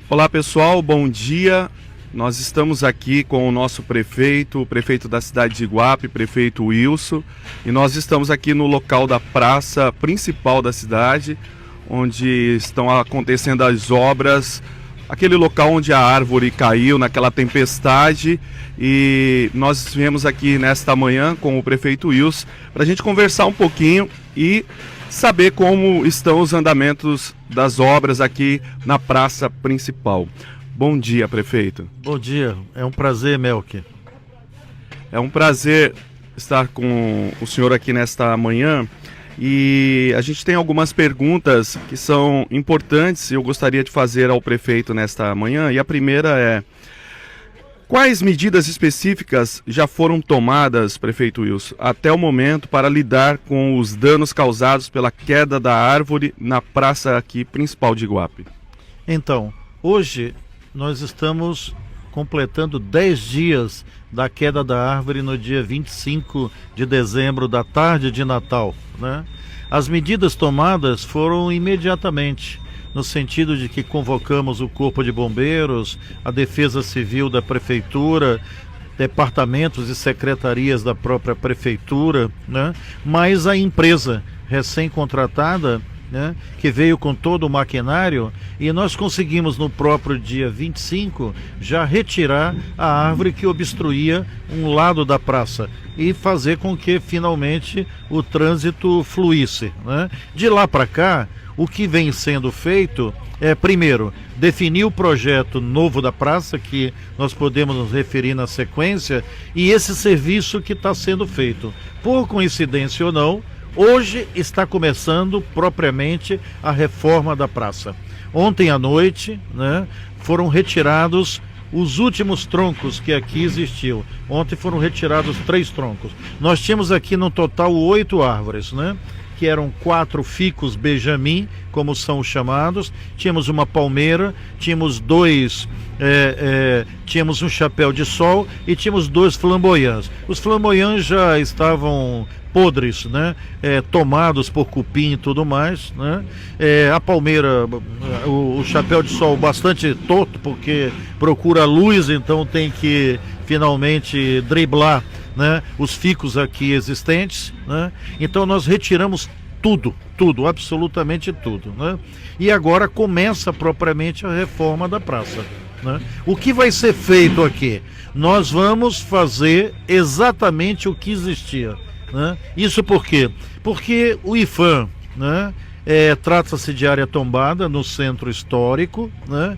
Olá pessoal, bom dia. Nós estamos aqui com o nosso prefeito, o prefeito da cidade de Iguape, prefeito Wilson, e nós estamos aqui no local da praça principal da cidade, onde estão acontecendo as obras, aquele local onde a árvore caiu naquela tempestade, e nós viemos aqui nesta manhã com o prefeito Wilson para a gente conversar um pouquinho e saber como estão os andamentos das obras aqui na praça principal. Bom dia, prefeito. Bom dia, é um prazer, Melk. É um prazer estar com o senhor aqui nesta manhã e a gente tem algumas perguntas que são importantes e eu gostaria de fazer ao prefeito nesta manhã. E a primeira é: quais medidas específicas já foram tomadas, prefeito Wilson, até o momento para lidar com os danos causados pela queda da árvore na praça aqui principal de Iguape? Então, hoje nós estamos completando 10 dias da queda da árvore no dia 25 de dezembro, da tarde de Natal, né? As medidas tomadas foram imediatamente, no sentido de que convocamos o Corpo de Bombeiros, a Defesa Civil da Prefeitura, departamentos e secretarias da própria Prefeitura, né? Mais a empresa recém-contratada, né, que veio com todo o maquinário, e nós conseguimos no próprio dia 25 já retirar a árvore que obstruía um lado da praça e fazer com que finalmente o trânsito fluísse, né? De lá para cá, o que vem sendo feito é, primeiro, definir o projeto novo da praça, que nós podemos nos referir na sequência, e esse serviço que está sendo feito. Por coincidência ou não, hoje está começando propriamente a reforma da praça. Ontem à noite, né, foram retirados os últimos troncos que aqui existiam. Ontem foram retirados 3 troncos. Nós tínhamos aqui no total 8 árvores, né? Que eram 4 ficus Benjamin, como são chamados, tínhamos uma palmeira, tínhamos tínhamos um chapéu de sol e tínhamos 2 flamboyants. Os flamboyants já estavam podres, né? Tomados por cupim e tudo mais, né? A palmeira, o chapéu de sol bastante torto, porque procura luz, então tem que finalmente driblar, né, os ficos aqui existentes, né? Então nós retiramos tudo, absolutamente tudo, né? E agora começa propriamente a reforma da praça, né? O que vai ser feito aqui? Nós vamos fazer exatamente o que existia, né? Isso por quê? Porque o IPHAN, né, trata-se de área tombada no centro histórico, né?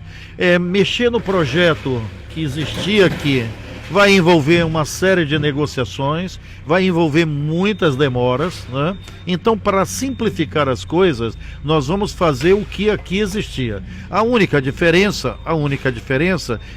Mexer no projeto que existia aqui vai envolver uma série de negociações, vai envolver muitas demoras, né? Então, para simplificar as coisas, nós vamos fazer o que aqui existia. A única diferença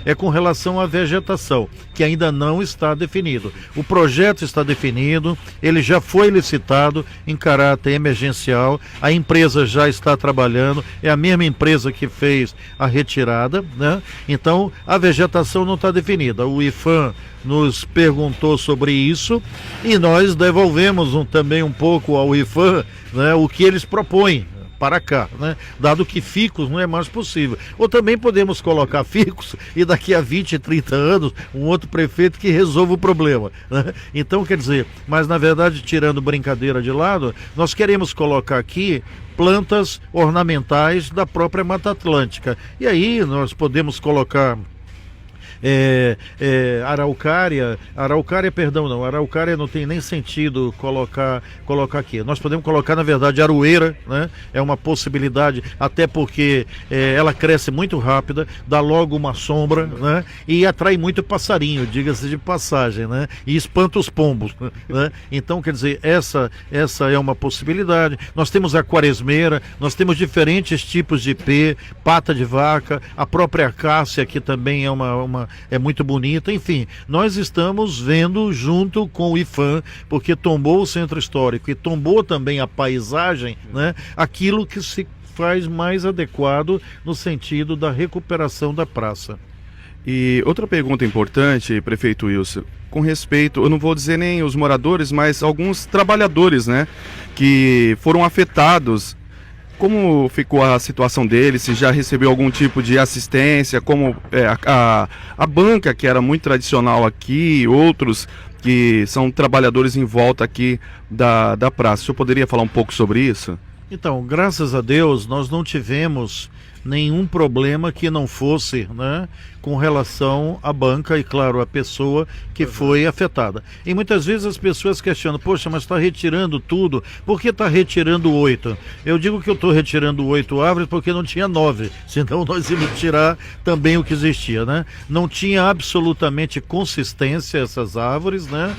é com relação à vegetação, que ainda não está definido. O projeto está definido, ele já foi licitado em caráter emergencial, a empresa já está trabalhando, é a mesma empresa que fez a retirada, né? Então, a vegetação não está definida. O IPHAN nos perguntou sobre isso e nós devolvemos também um pouco ao IPHAN, né, o que eles propõem para cá, né? Dado que ficus não é mais possível. Ou também podemos colocar ficus e daqui a 20, 30 anos um outro prefeito que resolva o problema, né? Então, quer dizer, mas na verdade, tirando brincadeira de lado, nós queremos colocar aqui plantas ornamentais da própria Mata Atlântica. E aí nós podemos colocar araucária não tem nem sentido colocar aqui. Nós podemos colocar, na verdade, aroeira, né? É uma possibilidade, até porque ela cresce muito rápida, dá logo uma sombra, né? E atrai muito passarinho, diga-se de passagem, né? E espanta os pombos, né? Então, quer dizer, essa é uma possibilidade. Nós temos a quaresmeira, nós temos diferentes tipos de ipê, pata de vaca, a própria acácia, que também é muito bonita. Enfim, nós estamos vendo junto com o IPHAN, porque tombou o centro histórico e tombou também a paisagem, né, aquilo que se faz mais adequado no sentido da recuperação da praça. E outra pergunta importante, prefeito Wilson, com respeito, eu não vou dizer nem os moradores, mas alguns trabalhadores, né, que foram afetados como ficou a situação dele, se já recebeu algum tipo de assistência, como a banca, que era muito tradicional aqui, outros que são trabalhadores em volta aqui da praça. O senhor poderia falar um pouco sobre isso? Então, graças a Deus, nós não tivemos nenhum problema que não fosse, né, com relação à banca e, claro, a pessoa que foi afetada. E muitas vezes as pessoas questionam, poxa, mas está retirando tudo, por que está retirando 8? Eu digo que eu estou retirando 8 árvores porque não tinha 9, senão nós íamos tirar também o que existia, né? Não tinha absolutamente consistência essas árvores, né?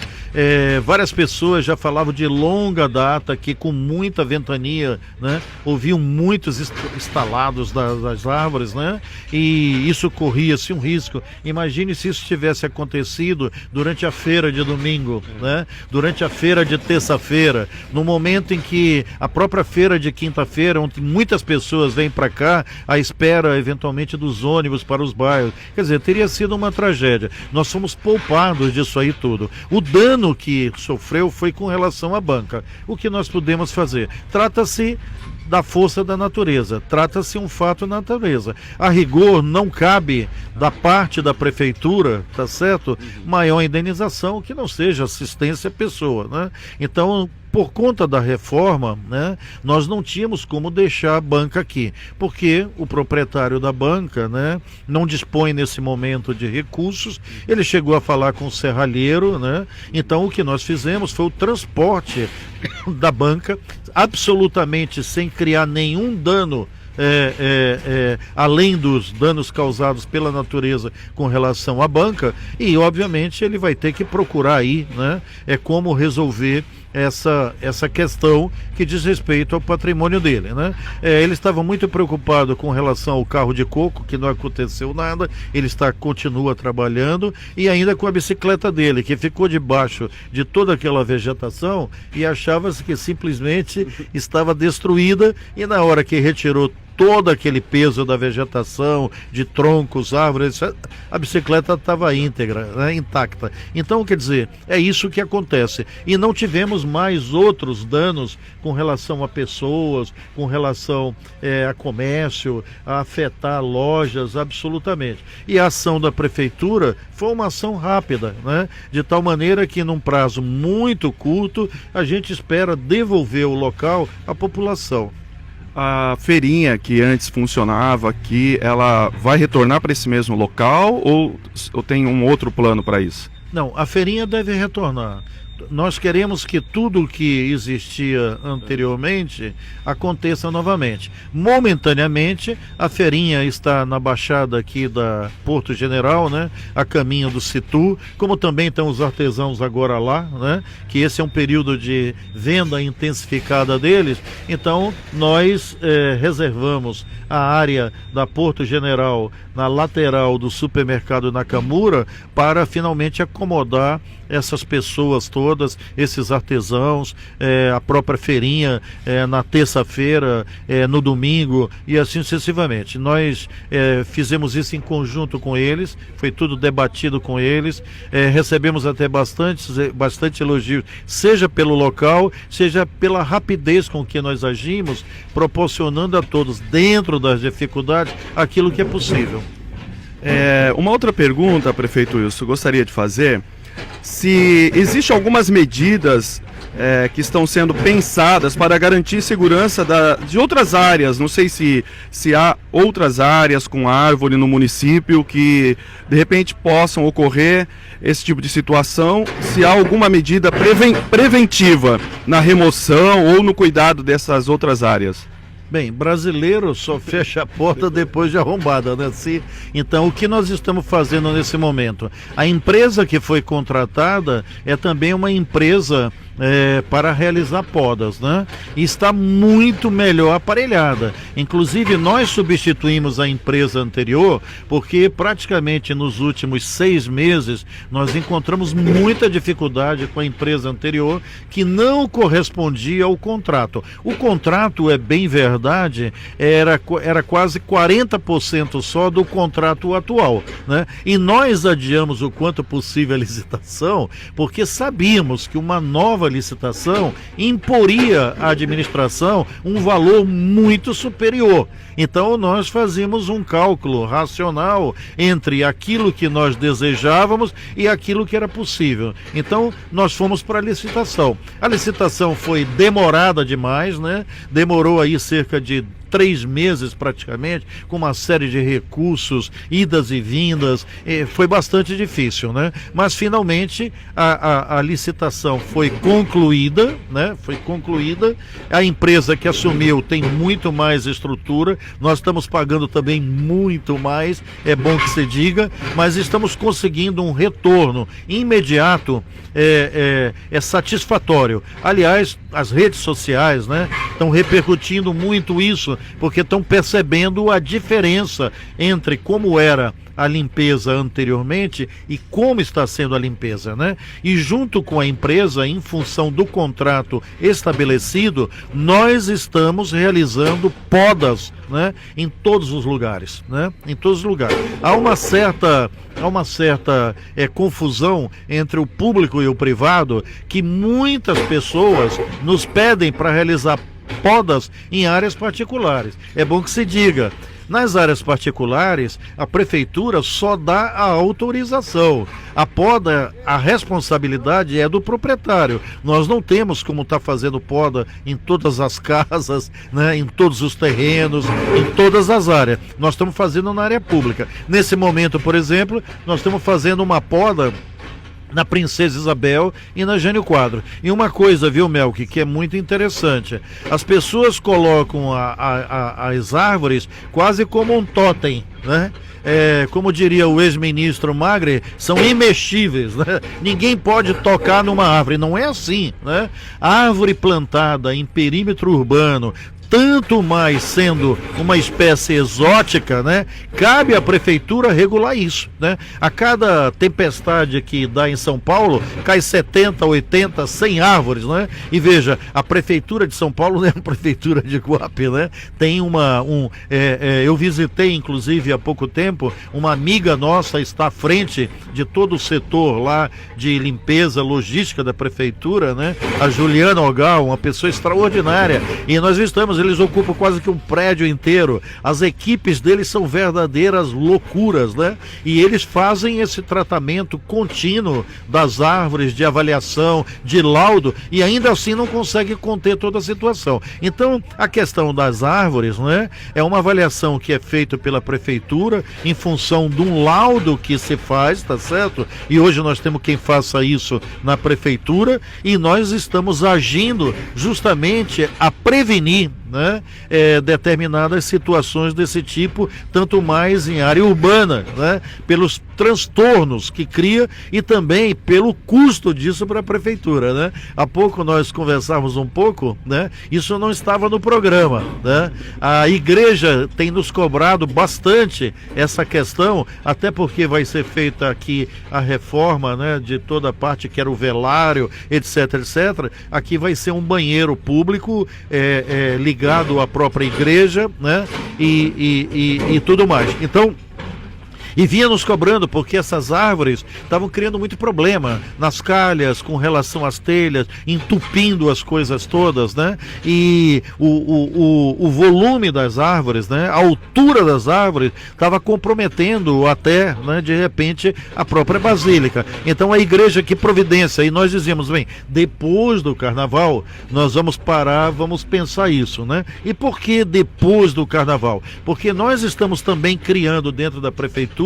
Várias pessoas já falavam de longa data que com muita ventania, né, ouviam muitos estalados das árvores, né? E isso corria-se um risco. Imagine se isso tivesse acontecido durante a feira de domingo, né? Durante a feira de terça-feira, no momento em que a própria feira de quinta-feira, onde muitas pessoas vêm para cá à espera eventualmente dos ônibus para os bairros, quer dizer, teria sido uma tragédia. Nós fomos poupados disso aí tudo. O dano que sofreu foi com relação à banca. O que nós podemos fazer? Trata-se da força da natureza, trata-se um fato da natureza. A rigor, não cabe da parte da prefeitura, tá certo? Maior indenização que não seja assistência à pessoa, né? Então, por conta da reforma, né, nós não tínhamos como deixar a banca aqui, porque o proprietário da banca, né, não dispõe nesse momento de recursos. Ele chegou a falar com o serralheiro, né? Então o que nós fizemos foi o transporte da banca, absolutamente sem criar nenhum dano, além dos danos causados pela natureza com relação à banca, e obviamente ele vai ter que procurar aí, né, como resolver essa questão que diz respeito ao patrimônio dele, né? Ele estava muito preocupado com relação ao carro de coco, que não aconteceu nada, ele continua trabalhando, e ainda com a bicicleta dele, que ficou debaixo de toda aquela vegetação e achava-se que simplesmente estava destruída, e na hora que retirou todo aquele peso da vegetação, de troncos, árvores, a bicicleta estava íntegra, né, intacta. Então, quer dizer, é isso que acontece. E não tivemos mais outros danos com relação a pessoas, com relação a comércio, a afetar lojas, absolutamente. E a ação da prefeitura foi uma ação rápida, né, de tal maneira que num prazo muito curto a gente espera devolver o local à população. A feirinha que antes funcionava aqui, ela vai retornar para esse mesmo local ou tem um outro plano para isso? Não, a feirinha deve retornar. Nós queremos que tudo que existia anteriormente aconteça novamente. Momentaneamente, a feirinha está na baixada aqui da Porto General, né, a caminho do Situ, como também estão os artesãos agora lá, né, que esse é um período de venda intensificada deles. Então, nós reservamos a área da Porto General na lateral do supermercado Nakamura para finalmente acomodar essas pessoas todas, esses artesãos, a própria feirinha na terça-feira, no domingo e assim sucessivamente. Nós fizemos isso em conjunto com eles, foi tudo debatido com eles, recebemos até bastante elogio, seja pelo local, seja pela rapidez com que nós agimos, proporcionando a todos, dentro das dificuldades, aquilo que é possível. Uma outra pergunta, prefeito Wilson, gostaria de fazer: se existem algumas medidas que estão sendo pensadas para garantir segurança de outras áreas. Não sei se há outras áreas com árvore no município que de repente possam ocorrer esse tipo de situação, se há alguma medida preventiva na remoção ou no cuidado dessas outras áreas. Bem, brasileiro só fecha a porta depois de arrombada, né? Então, o que nós estamos fazendo nesse momento? A empresa que foi contratada é também uma empresa para realizar podas, né? E está muito melhor aparelhada. Inclusive, nós substituímos a empresa anterior, porque praticamente nos últimos 6 meses nós encontramos muita dificuldade com a empresa anterior, que não correspondia ao contrato. O contrato, é bem verdade, era quase 40% só do contrato atual, né? E nós adiamos o quanto possível a licitação, porque sabíamos que uma nova nova licitação imporia à administração um valor muito superior. Então nós fazíamos um cálculo racional entre aquilo que nós desejávamos e aquilo que era possível. Então nós fomos para a licitação. A licitação foi demorada demais, né? Demorou aí cerca de 3 meses praticamente, com uma série de recursos, idas e vindas, foi bastante difícil, né? Mas finalmente a licitação foi concluída, né? Foi concluída, a empresa que assumiu tem muito mais estrutura, nós estamos pagando também muito mais, é bom que se diga, mas estamos conseguindo um retorno imediato, satisfatório. Aliás, as redes sociais, né, estão repercutindo muito isso, porque estão percebendo a diferença entre como era a limpeza anteriormente e como está sendo a limpeza, né? E junto com a empresa, em função do contrato estabelecido, nós estamos realizando podas, né, em todos os lugares, né? Em todos os lugares. Há uma certa confusão entre o público e o privado, que muitas pessoas nos pedem para realizar podas em áreas particulares. É bom que se diga, nas áreas particulares, a prefeitura só dá a autorização. A poda, a responsabilidade é do proprietário. Nós não temos como estar fazendo poda em todas as casas, né, em todos os terrenos, em todas as áreas. Nós estamos fazendo na área pública. Nesse momento, por exemplo, nós estamos fazendo uma poda na Princesa Isabel e na Jânio Quadros. E uma coisa, viu, Melk, que é muito interessante, as pessoas colocam as árvores quase como um totem, né? Como diria o ex-ministro Magre, são imexíveis, né? Ninguém pode tocar numa árvore, não é assim, né? A árvore plantada em perímetro urbano, tanto mais sendo uma espécie exótica, né? Cabe à prefeitura regular isso, né? A cada tempestade que dá em São Paulo, cai 70, 80, 100 árvores, né? E veja, a prefeitura de São Paulo não é a prefeitura de Iguape, né? Tem eu visitei, inclusive, há pouco tempo, uma amiga nossa está à frente de todo o setor lá de limpeza logística da prefeitura, né? A Juliana Ogal, uma pessoa extraordinária, e nós estamos, eles ocupam quase que um prédio inteiro, as equipes deles são verdadeiras loucuras, né? E eles fazem esse tratamento contínuo das árvores, de avaliação, de laudo, e ainda assim não consegue conter toda a situação. Então, a questão das árvores, né, é uma avaliação que é feita pela prefeitura em função de um laudo que se faz, tá certo? E hoje nós temos quem faça isso na prefeitura, e nós estamos agindo justamente a prevenir, né, determinadas situações desse tipo, tanto mais em área urbana, né, pelos transtornos que cria e também pelo custo disso para a prefeitura, né? Há pouco nós conversávamos um pouco, né? Isso não estava no programa, né? A igreja tem nos cobrado bastante essa questão, até porque vai ser feita aqui a reforma, né, de toda a parte que era o velário, etc, etc. Aqui vai ser um banheiro público ligado à própria igreja, né? E tudo mais. Então, e vinha nos cobrando porque essas árvores estavam criando muito problema nas calhas com relação às telhas, entupindo as coisas todas, né? E o volume das árvores, né? A altura das árvores estava comprometendo até, né, de repente, a própria basílica. Então a igreja que providência, e nós dizíamos, bem, depois do carnaval nós vamos parar, vamos pensar isso, né? E por que depois do carnaval? Porque nós estamos também criando dentro da prefeitura,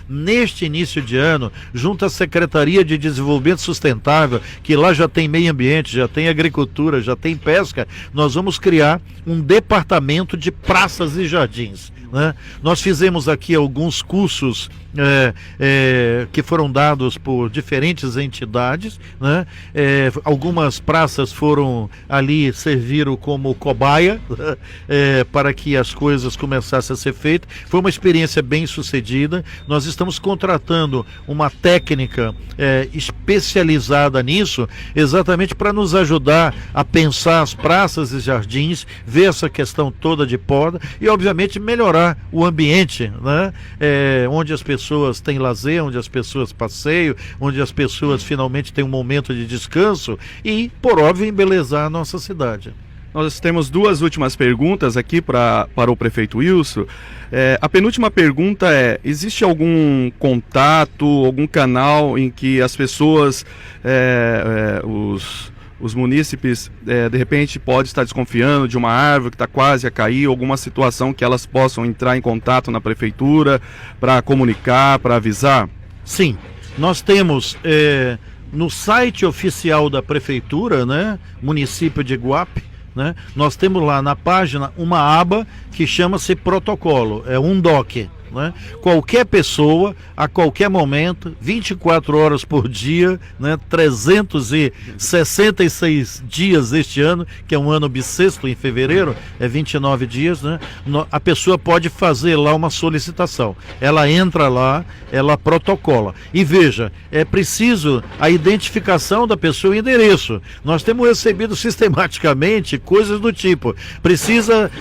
neste início de ano, junto à Secretaria de Desenvolvimento Sustentável, que lá já tem meio ambiente, já tem agricultura, já tem pesca, nós vamos criar um departamento de praças e jardins, né? Nós fizemos aqui alguns cursos que foram dados por diferentes entidades, né? Algumas praças foram ali, serviram como cobaia, para que as coisas começassem a ser feitas. Foi uma experiência bem sucedida. né? Nós estamos contratando uma técnica especializada nisso, exatamente para nos ajudar a pensar as praças e jardins, ver essa questão toda de poda e, obviamente, melhorar o ambiente, né? Onde as pessoas têm lazer, onde as pessoas passeiam, onde as pessoas finalmente têm um momento de descanso e, por óbvio, embelezar a nossa cidade. Nós temos duas últimas perguntas aqui para o prefeito Wilson. A penúltima pergunta é: existe algum contato, algum canal em que as pessoas, os munícipes, de repente podem estar desconfiando de uma árvore que está quase a cair, alguma situação que elas possam entrar em contato na prefeitura para comunicar, para avisar? Sim, nós temos no site oficial da prefeitura, né, município de Iguape, né, nós temos lá na página uma aba que chama-se protocolo, um DOC. Né? Qualquer pessoa, a qualquer momento, 24 horas por dia, né? 366 dias este ano, que é um ano bissexto em fevereiro, 29 dias, né? A pessoa pode fazer lá uma solicitação. Ela entra lá, ela protocola. E veja, é preciso a identificação da pessoa e endereço. Nós temos recebido sistematicamente coisas do tipo: precisa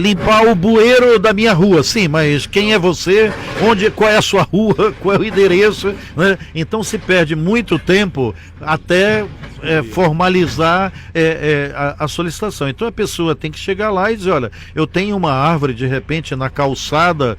limpar o bueiro da minha rua. Sim, mas quem é você, qual é a sua rua, qual é o endereço, né? Então se perde muito tempo até formalizar a solicitação. Então a pessoa tem que chegar lá e dizer: olha, eu tenho uma árvore de repente na calçada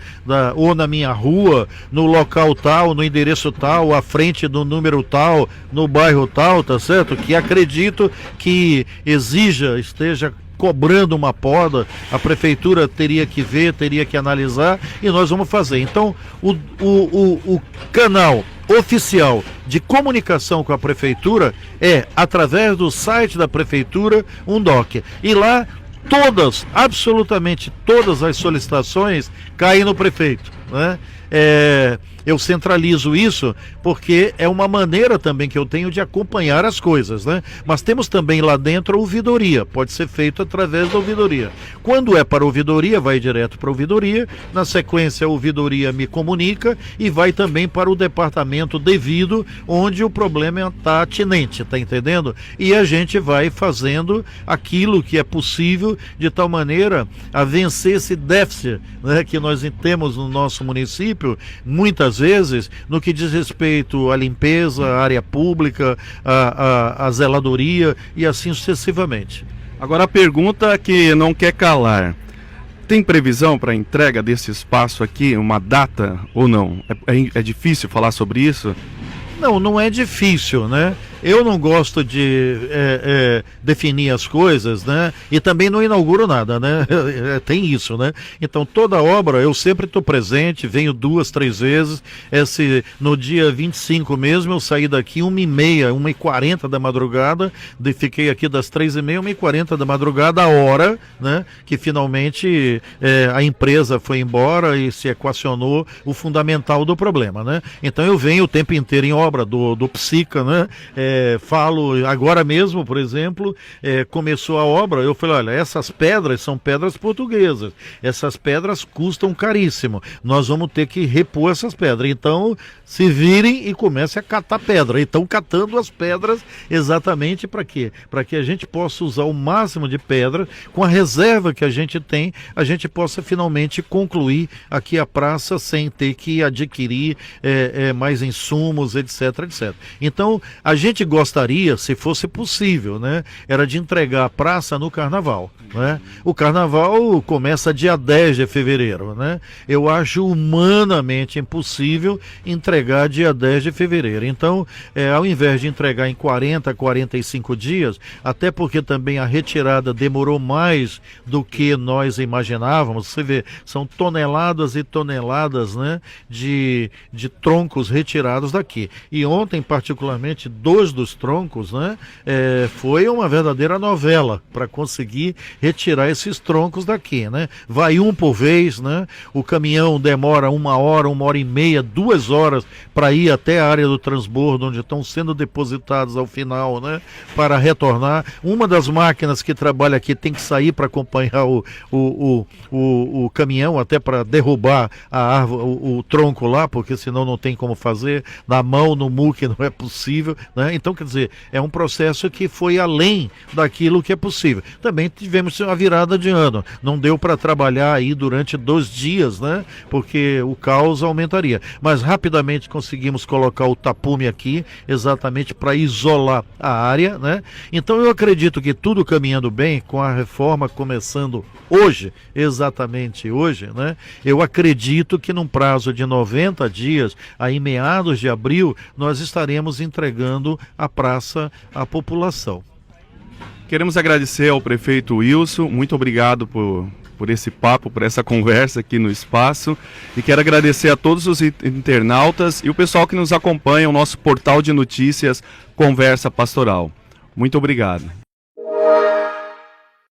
ou na minha rua, no local tal, no endereço tal, à frente do número tal, no bairro tal, tá certo? Que acredito que esteja cobrando uma poda, a prefeitura teria que ver, teria que analisar e nós vamos fazer. Então, o canal oficial de comunicação com a prefeitura é através do site da prefeitura, um DOC. E lá absolutamente todas as solicitações caem no prefeito, né? Eu centralizo isso porque é uma maneira também que eu tenho de acompanhar as coisas, né? Mas temos também lá dentro a ouvidoria, pode ser feito através da ouvidoria. Quando é para a ouvidoria, vai direto para a ouvidoria, na sequência a ouvidoria me comunica e vai também para o departamento devido, onde o problema está atinente, tá entendendo? E a gente vai fazendo aquilo que é possível de tal maneira a vencer esse déficit, né, que nós temos no nosso município, muitas vezes, no que diz respeito à limpeza, à área pública, à zeladoria e assim sucessivamente. Agora a pergunta que não quer calar: tem previsão para a entrega desse espaço aqui, uma data ou não? É difícil falar sobre isso? Não é difícil, né? Eu não gosto de definir as coisas, né? E também não inauguro nada, né? Tem isso, né? Então, toda obra, eu sempre estou presente, venho 2, 3 vezes. No dia 25 mesmo, eu saí daqui 1h30, 1h40 da madrugada, fiquei aqui das 3h30, 1h40 da madrugada, a hora, né? Que finalmente a empresa foi embora e se equacionou o fundamental do problema, né? Então, eu venho o tempo inteiro em obra do Psica, né? Falo agora mesmo, por exemplo, começou a obra, eu falei: olha, essas pedras são pedras portuguesas, essas pedras custam caríssimo, nós vamos ter que repor essas pedras, então se virem e comecem a catar pedra. Então, catando as pedras exatamente para quê? Para que a gente possa usar o máximo de pedra, com a reserva que a gente tem, a gente possa finalmente concluir aqui a praça sem ter que adquirir mais insumos, etc, etc. Então, a gente gostaria, se fosse possível, né, era de entregar a praça no carnaval, né? O carnaval começa dia 10 de fevereiro, né? Eu acho humanamente impossível entregar dia 10 de fevereiro. Então, ao invés de entregar em 40, 45 dias, até porque também a retirada demorou mais do que nós imaginávamos. Você vê, são toneladas e toneladas, né, de troncos retirados daqui. E ontem, particularmente, 2 dos troncos, né? Foi uma verdadeira novela para conseguir retirar esses troncos daqui, né? Vai um por vez, né? O caminhão demora 1 hora, 1 hora e meia, 2 horas para ir até a área do transbordo, onde estão sendo depositados ao final, né? Para retornar. Uma das máquinas que trabalha aqui tem que sair para acompanhar o caminhão, até para derrubar a árvore, o tronco lá, porque senão não tem como fazer. Na mão, no muque, não é possível, né? Então, quer dizer, é um processo que foi além daquilo que é possível. Também tivemos uma virada de ano. Não deu para trabalhar aí durante 2 dias, né? Porque o caos aumentaria. Mas rapidamente conseguimos colocar o tapume aqui, exatamente para isolar a área, né? Então eu acredito que tudo caminhando bem, com a reforma começando hoje, exatamente hoje, né? Eu acredito que num prazo de 90 dias, aí meados de abril, nós estaremos entregando a praça à população. Queremos agradecer ao prefeito Wilson, muito obrigado por esse papo, por essa conversa aqui no espaço, e quero agradecer a todos os internautas e o pessoal que nos acompanha, o nosso portal de notícias Conversa Pastoral. Muito obrigado.